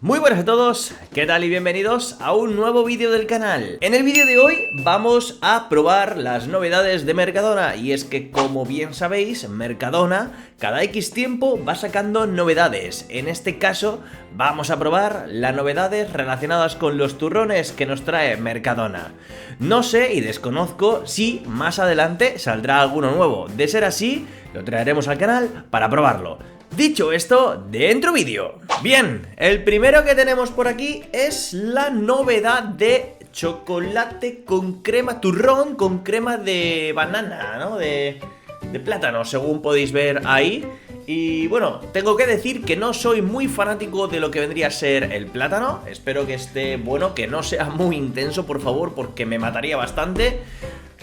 Muy buenas a todos, ¿qué tal y bienvenidos a un nuevo vídeo del canal? En el vídeo de hoy vamos a probar las novedades de Mercadona. Y es que, como bien sabéis, Mercadona cada X tiempo va sacando novedades. En este caso vamos a probar las novedades relacionadas con los turrones que nos trae Mercadona. No sé y desconozco si más adelante saldrá alguno nuevo. De ser así, lo traeremos al canal para probarlo. Dicho esto, dentro vídeo. Bien, el primero que tenemos por aquí es la novedad de chocolate con crema, turrón con crema de banana, ¿no? De plátano, según podéis ver ahí. Y bueno, tengo que decir que no soy muy fanático de lo que vendría a ser el plátano. Espero que esté bueno, que no sea muy intenso, por favor, porque me mataría bastante.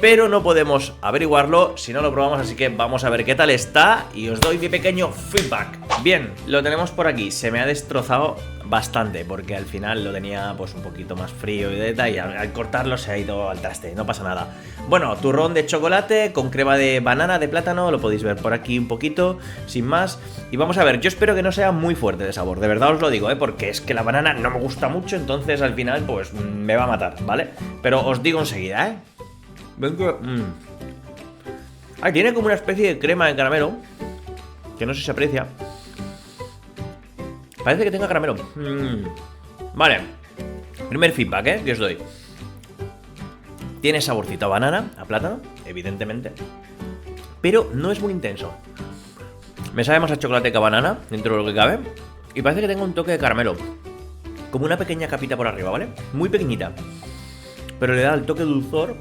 Pero no podemos averiguarlo si no lo probamos, así que vamos a ver qué tal está y os doy mi pequeño feedback. Bien, lo tenemos por aquí. Se me ha destrozado bastante porque al final lo tenía pues un poquito más frío y al cortarlo se ha ido al traste, no pasa nada. Bueno, turrón de chocolate con crema de banana, de plátano, lo podéis ver por aquí un poquito, sin más. Y vamos a ver, yo espero que no sea muy fuerte de sabor, de verdad os lo digo, porque es que la banana no me gusta mucho, entonces al final pues me va a matar, ¿vale? Pero os digo enseguida, ven que... tiene como una especie de crema de caramelo, que no sé si se aprecia. Parece que tenga caramelo. Vale. Primer feedback, que os doy. Tiene saborcito a banana, a plátano, evidentemente. Pero no es muy intenso. Me sabe más a chocolate que a banana, dentro de lo que cabe. Y parece que tenga un toque de caramelo. Como una pequeña capita por arriba, ¿vale? Muy pequeñita. Pero le da el toque dulzor.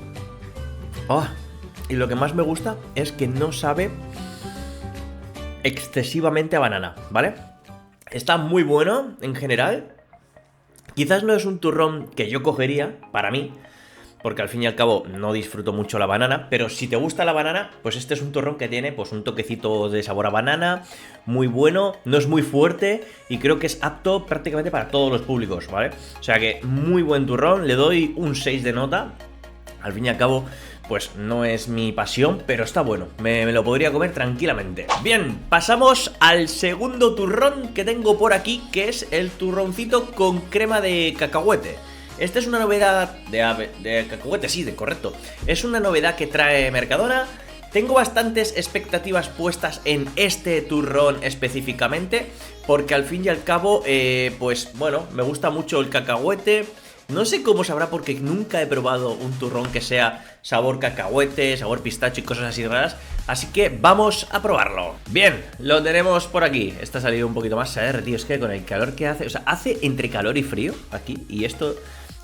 Y lo que más me gusta es que no sabe excesivamente a banana, ¿vale? Está muy bueno en general. Quizás no es un turrón que yo cogería para mí, porque al fin y al cabo no disfruto mucho la banana. Pero si te gusta la banana, pues este es un turrón que tiene pues un toquecito de sabor a banana, muy bueno, no es muy fuerte y creo que es apto prácticamente para todos los públicos, ¿vale? O sea que muy buen turrón, le doy un 6 de nota. Al fin y al cabo, pues no es mi pasión, pero está bueno, me lo podría comer tranquilamente. Bien, pasamos al segundo turrón que tengo por aquí, que es el turroncito con crema de cacahuete. Esta es una novedad de cacahuete, sí, correcto. Es una novedad que trae Mercadona. Tengo bastantes expectativas puestas en este turrón específicamente, porque al fin y al cabo, pues bueno, me gusta mucho el cacahuete. No sé cómo sabrá porque nunca he probado un turrón que sea sabor cacahuete, sabor pistacho y cosas así raras. Así que vamos a probarlo. Bien, lo tenemos por aquí. Esta ha salido un poquito más, se ha derretido. Es que con el calor que hace, o sea, hace entre calor y frío aquí. Y esto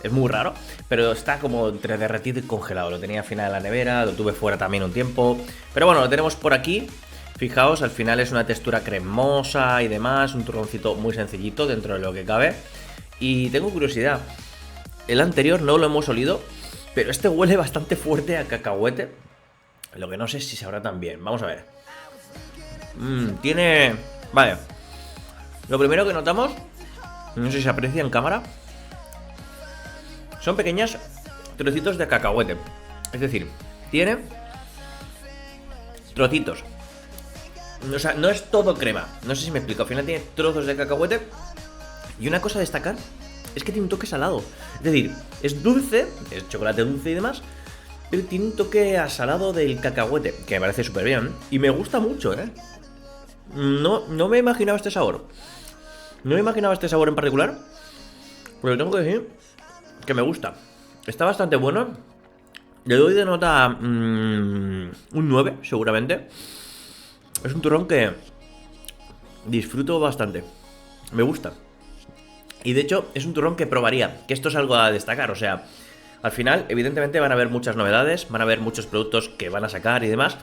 es muy raro, pero está como entre derretido y congelado. Lo tenía al final en la nevera, lo tuve fuera también un tiempo. Pero bueno, lo tenemos por aquí. Fijaos, al final es una textura cremosa y demás. Un turroncito muy sencillito dentro de lo que cabe. Y tengo curiosidad. El anterior no lo hemos olido, pero este huele bastante fuerte a cacahuete. Lo que no sé si sabrá tan bien. Vamos a ver. Tiene... Vale. Lo primero que notamos, no sé si se aprecia en cámara, son pequeños trocitos de cacahuete. Es decir, tiene trocitos. O sea, no es todo crema. No sé si me explico. Al final tiene trozos de cacahuete. Y una cosa a destacar es que tiene un toque salado. Es decir, es dulce, es chocolate dulce y demás, pero tiene un toque a salado del cacahuete, que me parece súper bien. Y me gusta mucho, No me imaginaba este sabor. No me imaginaba este sabor en particular, pero tengo que decir que me gusta. Está bastante bueno. Le doy de nota un 9, seguramente. Es un turrón que disfruto bastante. Me gusta. Y de hecho es un turrón que probaría, que esto es algo a destacar, o sea, al final evidentemente van a haber muchas novedades, van a haber muchos productos que van a sacar y demás,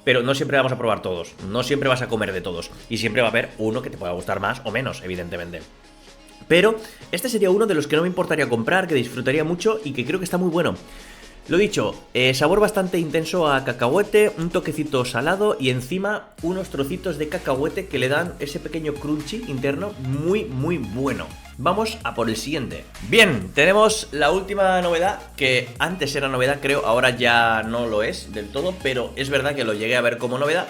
pero no siempre vamos a probar todos, no siempre vas a comer de todos, y siempre va a haber uno que te pueda gustar más o menos, evidentemente. Pero este sería uno de los que no me importaría comprar, que disfrutaría mucho y que creo que está muy bueno. Lo dicho, sabor bastante intenso a cacahuete, un toquecito salado y encima unos trocitos de cacahuete que le dan ese pequeño crunchy interno muy muy bueno. Vamos a por el siguiente. Bien, tenemos la última novedad, que antes era novedad creo, ahora ya no lo es del todo, pero es verdad que lo llegué a ver como novedad.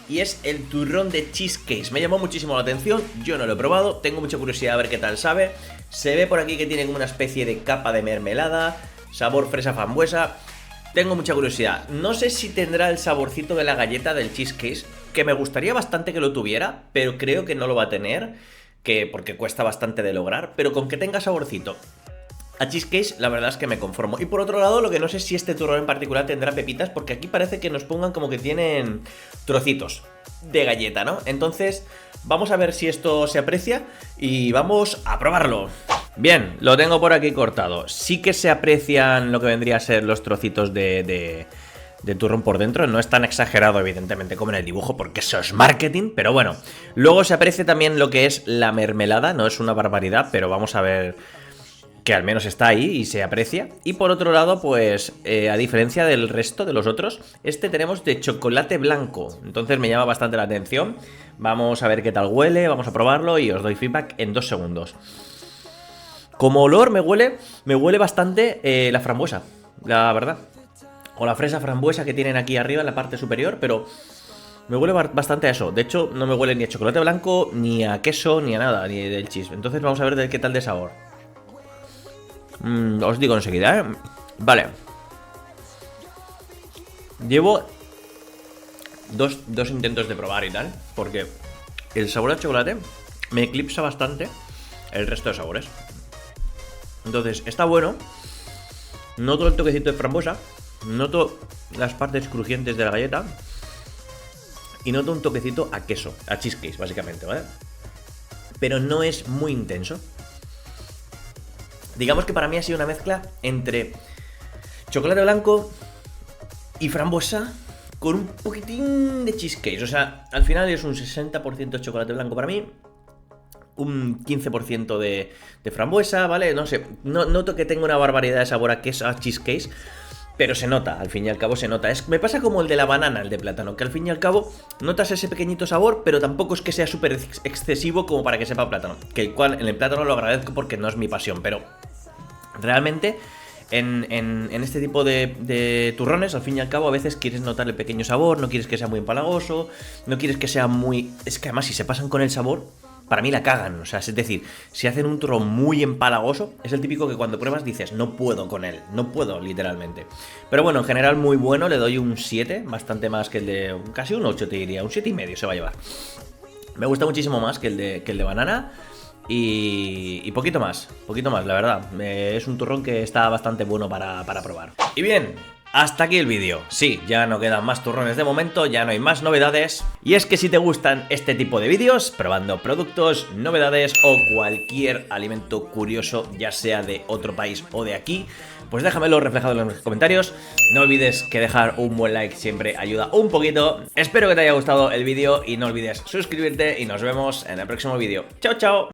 y es el turrón de cheesecake. Me llamó muchísimo la atención, yo no lo he probado, tengo mucha curiosidad a ver qué tal sabe. Se ve por aquí que tiene como una especie de capa de mermelada, sabor fresa frambuesa. Tengo mucha curiosidad. No sé si tendrá el saborcito de la galleta del cheesecake, que me gustaría bastante que lo tuviera, pero creo que no lo va a tener, porque cuesta bastante de lograr, pero con que tenga saborcito a cheesecake, la verdad es que me conformo. Y por otro lado, lo que no sé si este turrón en particular tendrá pepitas, porque aquí parece que nos pongan como que tienen trocitos de galleta, ¿no? Entonces, vamos a ver si esto se aprecia y vamos a probarlo. Bien, lo tengo por aquí cortado. Sí que se aprecian lo que vendría a ser los trocitos de turrón por dentro. No es tan exagerado, evidentemente, como en el dibujo, porque eso es marketing. Pero bueno, luego se aprecia también lo que es la mermelada. No es una barbaridad, pero vamos a ver que al menos está ahí y se aprecia. Y por otro lado, pues a diferencia del resto de los otros, este tenemos de chocolate blanco. Entonces me llama bastante la atención. Vamos a ver qué tal huele, vamos a probarlo y os doy feedback en 2 segundos. Como olor me huele bastante la frambuesa, la verdad. O la fresa frambuesa que tienen aquí arriba en la parte superior, pero me huele bastante a eso. De hecho, no me huele ni a chocolate blanco, ni a queso, ni a nada, ni del cheese. Entonces vamos a ver de qué tal de sabor. Os digo enseguida, ¿eh? Vale. Llevo dos intentos de probar y tal, porque el sabor al chocolate me eclipsa bastante el resto de sabores. Entonces, está bueno. Noto el toquecito de frambuesa, noto las partes crujientes de la galleta y noto un toquecito a queso, a cheesecake, básicamente, ¿vale? Pero no es muy intenso. Digamos que para mí ha sido una mezcla entre chocolate blanco y frambuesa con un poquitín de cheesecake. O sea, al final es un 60% chocolate blanco para mí, un 15% de frambuesa, ¿vale? No sé, no noto que tenga una barbaridad de sabor a queso, a cheesecake, pero se nota, al fin y al cabo se nota. Me pasa como el de la banana, el de plátano, que al fin y al cabo notas ese pequeñito sabor, pero tampoco es que sea súper excesivo como para que sepa plátano. Que el cual en el plátano lo agradezco porque no es mi pasión, pero realmente en este tipo de turrones, al fin y al cabo, a veces quieres notar el pequeño sabor, no quieres que sea muy empalagoso, no quieres que sea muy... Es que además si se pasan con el sabor, para mí la cagan, o sea, es decir, si hacen un turrón muy empalagoso, es el típico que cuando pruebas dices, no puedo con él, no puedo, literalmente. Pero bueno, en general muy bueno, le doy un 7, bastante más que el de... casi un 8 te diría, un 7,5 se va a llevar. Me gusta muchísimo más que el de banana. Y poquito más, la verdad. Es un turrón que está bastante bueno para probar. Y bien, hasta aquí el vídeo. Sí, ya no quedan más turrones de momento, ya no hay más novedades. Y es que si te gustan este tipo de vídeos, probando productos, novedades o cualquier alimento curioso, ya sea de otro país o de aquí, pues déjamelo reflejado en los comentarios. No olvides que dejar un buen like siempre ayuda un poquito. Espero que te haya gustado el vídeo y no olvides suscribirte y nos vemos en el próximo vídeo. Chao, chao.